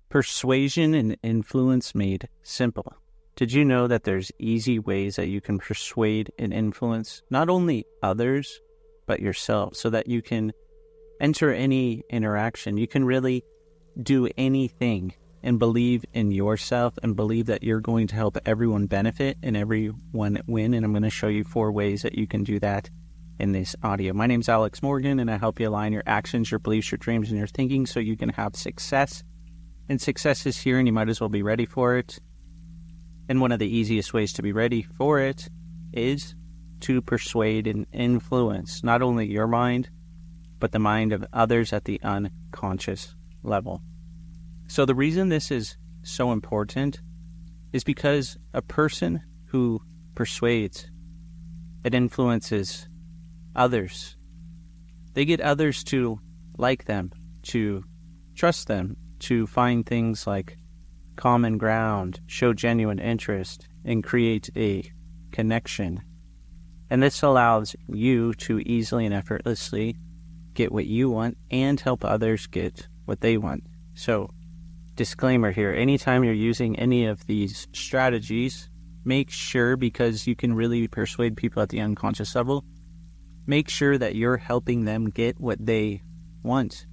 Persuasion and influence made simple. Did you know that there's easy ways that you can persuade and influence not only others, but yourself, so that you can enter any interaction? You can really do anything and believe in yourself and believe that you're going to help everyone benefit and everyone win. And I'm going to show you 4 ways that you can do that in this audio. My name's Alex Morgan, and I help you align your actions, your beliefs, your dreams, and your thinking so you can have success. And success is here, and you might as well be ready for it. And one of the easiest ways to be ready for it is to persuade and influence not only your mind, but the mind of others at the unconscious level. So the reason this is so important is because a person who persuades, it influences others. They get others to like them, to trust them, to find things like common ground, show genuine interest, and create a connection. And this allows you to easily and effortlessly get what you want and help others get what they want. So, disclaimer here, anytime you're using any of these strategies, make sure, because you can really persuade people at the unconscious level, make sure that you're helping them get what they want.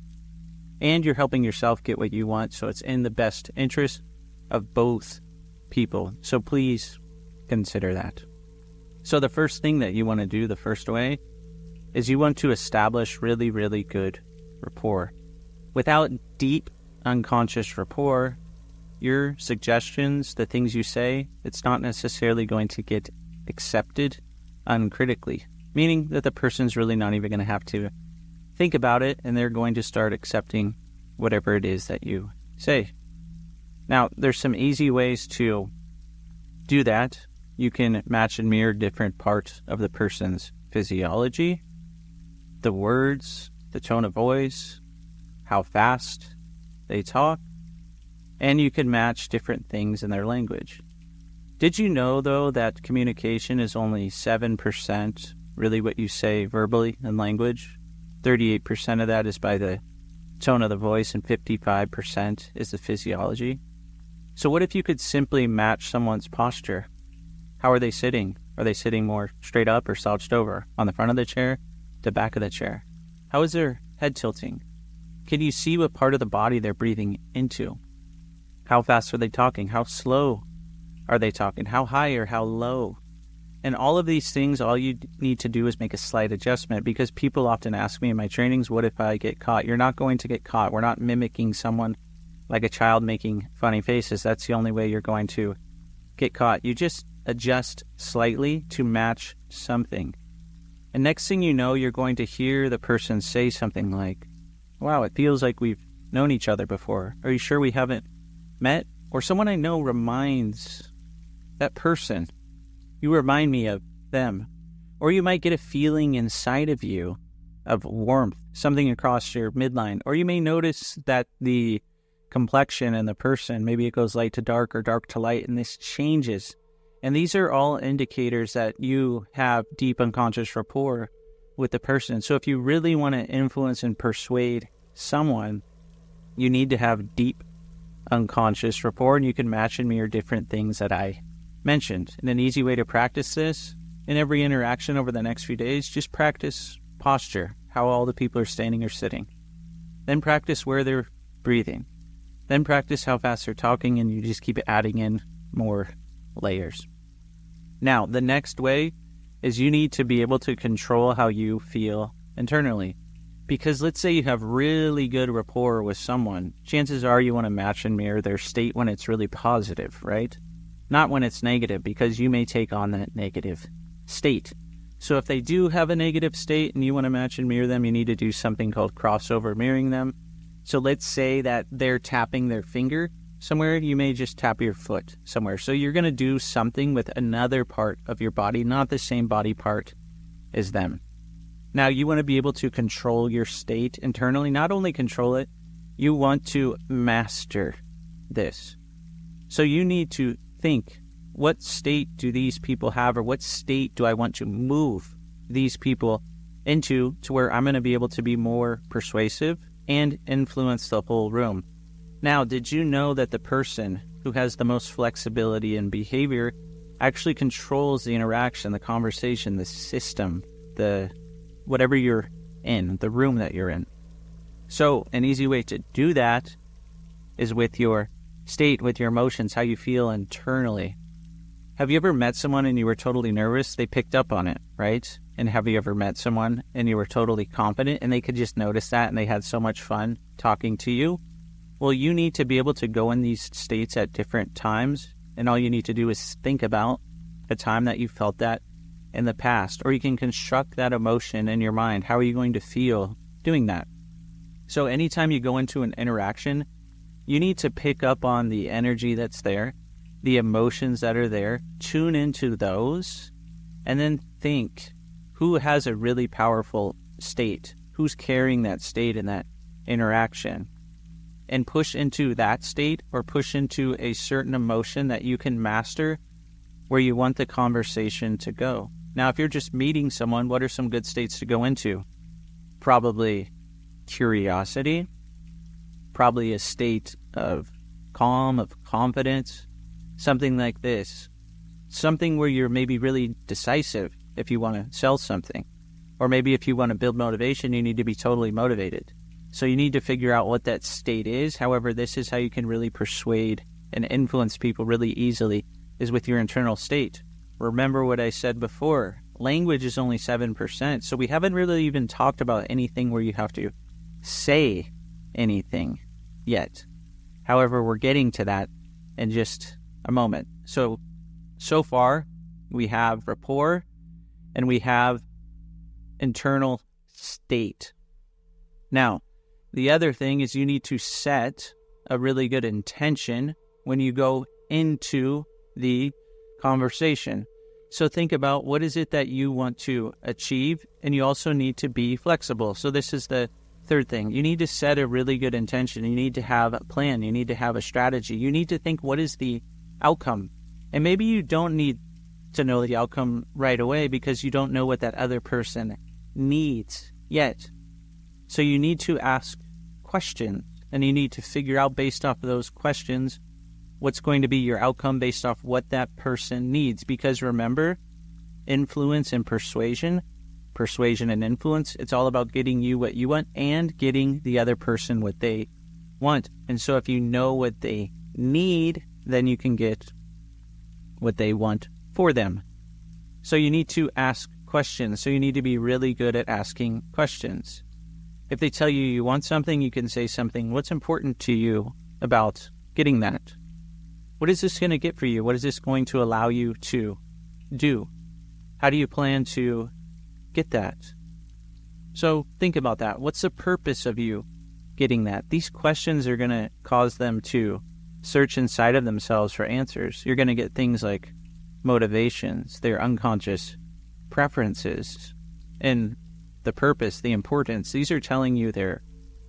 And you're helping yourself get what you want, so it's in the best interest of both people. So please consider that. So the first thing that you want to do, the first way, is you want to establish really, really good rapport. Without deep unconscious rapport, your suggestions, the things you say, it's not necessarily going to get accepted uncritically, meaning that the person's really not even going to have to think about it, and they're going to start accepting whatever it is that you say. Now, there's some easy ways to do that. You can match and mirror different parts of the person's physiology, the words, the tone of voice, how fast they talk, and you can match different things in their language. Did you know, though, that communication is only 7% really what you say verbally in language? 38% of that is by the tone of the voice, and 55% is the physiology. So what if you could simply match someone's posture? How are they sitting? Are they sitting more straight up or slouched over? On the front of the chair? The back of the chair? How is their head tilting? Can you see what part of the body they're breathing into? How fast are they talking? How slow are they talking? How high or how low? And all of these things, all you need to do is make a slight adjustment, because people often ask me in my trainings, what if I get caught? You're not going to get caught. We're not mimicking someone like a child making funny faces. That's the only way you're going to get caught. You just adjust slightly to match something. And next thing you know, you're going to hear the person say something like, wow, it feels like we've known each other before. Are you sure we haven't met? Or someone I know reminds that person. You remind me of them. Or you might get a feeling inside of you of warmth, something across your midline. Or you may notice that the complexion in the person, maybe it goes light to dark or dark to light, and this changes. And these are all indicators that you have deep unconscious rapport with the person. So if you really want to influence and persuade someone, you need to have deep unconscious rapport, and you can match and mirror different things that I mentioned. And an easy way to practice this in every interaction over the next few days, just practice posture, how all the people are standing or sitting. Then practice where they're breathing. Then practice how fast they're talking, and you just keep adding in more layers. Now, the next way is you need to be able to control how you feel internally. Because let's say you have really good rapport with someone, chances are you want to match and mirror their state when it's really positive, right? Not when it's negative, because you may take on that negative state. So if they do have a negative state and you want to match and mirror them, you need to do something called crossover mirroring them. So let's say that they're tapping their finger somewhere, you may just tap your foot somewhere. So you're going to do something with another part of your body, not the same body part as them. Now, you want to be able to control your state internally. Not only control it, you want to master this. So you need to think, what state do these people have, or what state do I want to move these people into, to where I'm going to be able to be more persuasive and influence the whole room. Now, did you know that the person who has the most flexibility in behavior actually controls the interaction, the conversation, the system, the whatever you're in, the room that you're in? So an easy way to do that is with your state, with your emotions, how you feel internally. Have you ever met someone and you were totally nervous? They picked up on it, right? And have you ever met someone and you were totally confident and they could just notice that and they had so much fun talking to you? Well, you need to be able to go in these states at different times, and all you need to do is think about a time that you felt that in the past, or you can construct that emotion in your mind. How are you going to feel doing that? So anytime you go into an interaction, you need to pick up on the energy that's there, the emotions that are there, tune into those, and then think, who has a really powerful state? Who's carrying that state in that interaction? And push into that state, or push into a certain emotion that you can master where you want the conversation to go. Now, if you're just meeting someone, what are some good states to go into? Probably curiosity, probably a state of calm, of confidence, something like this. Something where you're maybe really decisive if you want to sell something. Or maybe if you want to build motivation, you need to be totally motivated. So you need to figure out what that state is. However, this is how you can really persuade and influence people really easily, is with your internal state. Remember what I said before, language is only 7%, so we haven't really even talked about anything where you have to say anything yet. However, we're getting to that in just a moment. So far, we have rapport and we have internal state. Now, the other thing is you need to set a really good intention when you go into the conversation. So think about, what is it that you want to achieve? And you also need to be flexible. So this is the third thing. You need to set a really good intention. You need to have a plan. You need to have a strategy. You need to think, what is the outcome? And maybe you don't need to know the outcome right away because you don't know what that other person needs yet. So you need to ask questions, and you need to figure out, based off of those questions, what's going to be your outcome based off what that person needs. Because remember, influence and persuasion and influence, it's all about getting you what you want and getting the other person what they want. And so if you know what they need, then you can get what they want for them. So you need to ask questions. So you need to be really good at asking questions. If they tell you you want something, you can say something. What's important to you about getting that? What is this going to get for you? What is this going to allow you to do? How do you plan to get that? So think about that. What's the purpose of you getting that? These questions are going to cause them to search inside of themselves for answers. You're going to get things like motivations, their unconscious preferences, and the purpose, the importance. These are telling you their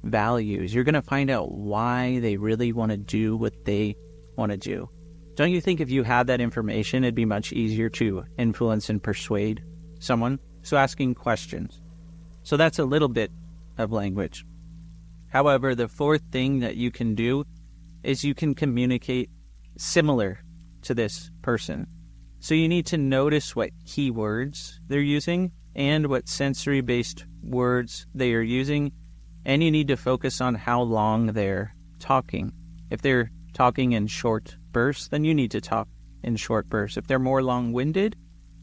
values. You're going to find out why they really want to do what they want to do. Don't you think if you had that information, it'd be much easier to influence and persuade someone? So asking questions. So that's a little bit of language. However, the fourth thing that you can do is you can communicate similar to this person. So you need to notice what keywords they're using and what sensory-based words they are using, and you need to focus on how long they're talking. If they're talking in short bursts, then you need to talk in short bursts. If they're more long-winded,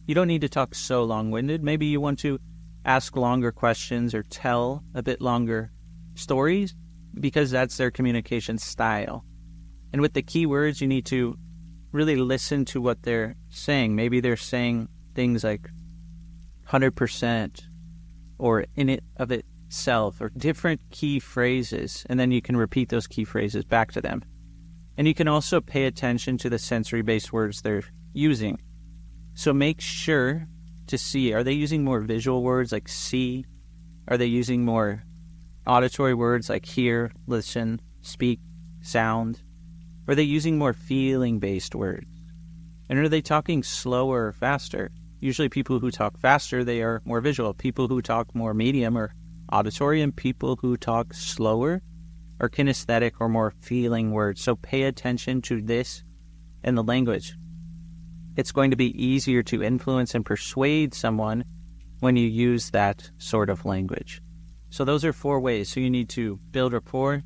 you don't need to talk so long-winded. Maybe you want to ask longer questions or tell a bit longer stories because that's their communication style. And with the keywords, you need to really listen to what they're saying. Maybe they're saying things like 100% or in it of itself, or different key phrases, and then you can repeat those key phrases back to them. And you can also pay attention to the sensory-based words they're using. So make sure to see, are they using more visual words like see? Are they using more auditory words like hear, listen, speak, sound? Or are they using more feeling-based words? And are they talking slower or faster? Usually people who talk faster, they are more visual. People who talk more medium or auditory, and people who talk slower or kinesthetic or more feeling words. So pay attention to this in the language. It's going to be easier to influence and persuade someone when you use that sort of language. So those are 4 ways. So you need to build rapport.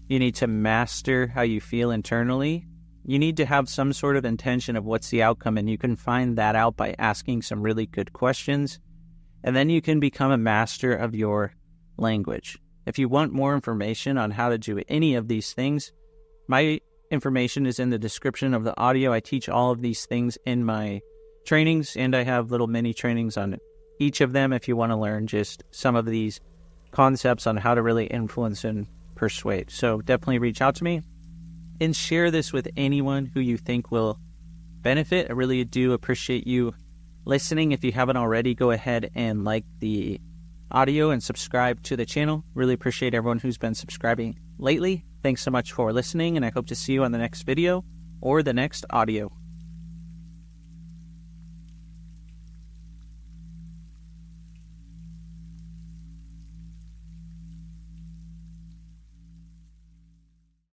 You need to master how you feel internally. You need to have some sort of intention of what's the outcome, and you can find that out by asking some really good questions. And then you can become a master of your language. If you want more information on how to do any of these things, my information is in the description of the audio. I teach all of these things in my trainings, and I have little mini trainings on each of them if you want to learn just some of these concepts on how to really influence and persuade. So definitely reach out to me and share this with anyone who you think will benefit. I really do appreciate you listening. If you haven't already, go ahead and like the audio and subscribe to the channel. Really appreciate everyone who's been subscribing lately. Thanks so much for listening, and I hope to see you on the next video or the next audio.